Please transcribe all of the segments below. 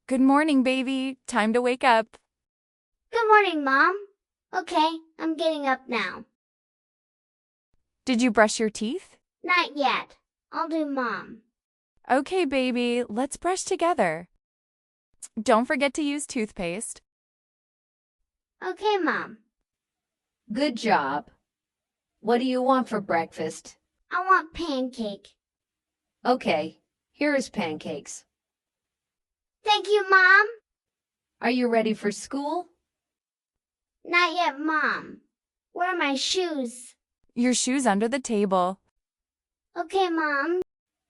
Good morning, baby. Time to wake up. Good morning, Mom. Okay, I'm getting up now. Did you brush your teeth? Not yet. I'll do Mom. Okay, baby, let's brush together. Don't forget to use toothpaste. Okay, Mom. Good job. What do you want for breakfast? I want pancake. Okay, here is pancakes. Thank you, Mom. Are you ready for school? Not yet, Mom. Where are my shoes? Your shoes under the table. Okay, Mom.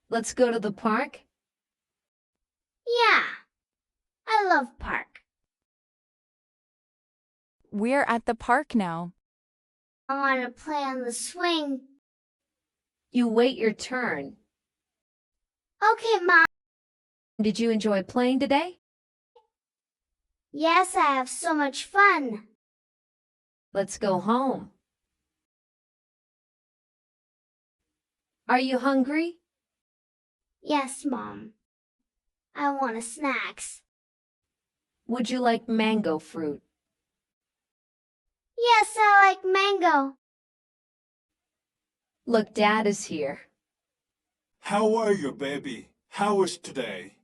Let's go to the park. Yeah. I love park. We're at the park now. I want to play on the swing. You wait your turn. Okay, Mom. Did you enjoy playing today? Yes, I have so much fun. Let's go home. Are you hungry? Yes, Mom. I want a snacks. Would you like mango fruit? Yes, I like mango. Look, Dad is here. How are you, baby? How was today?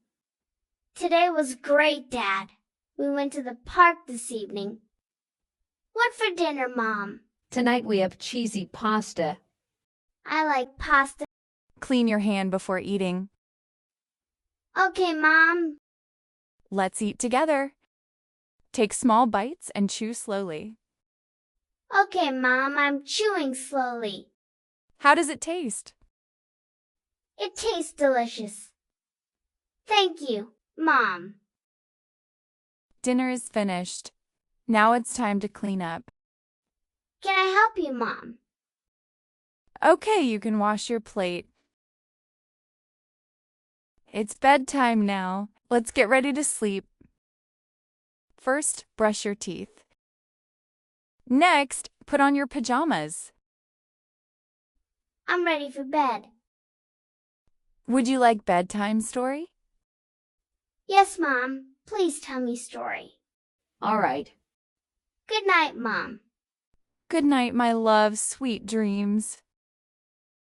Today was great, Dad. We went to the park this evening. What for dinner, Mom? Tonight we have cheesy pasta. I like pasta. Clean your hand before eating. Okay, Mom. Let's eat together. Take small bites and chew slowly. Okay, Mom, I'm chewing slowly. How does it taste? It tastes delicious. Thank you, Mom. Dinner is finished. Now it's time to clean up. Can I help you, Mom? Okay, you can wash your plate. It's bedtime now. Let's get ready to sleep. First, brush your teeth. Next, put on your pajamas. I'm ready for bed. Would you like bedtime story? Yes, Mom. Please tell me story. All right. Good night, Mom. Good night, my love, sweet dreams.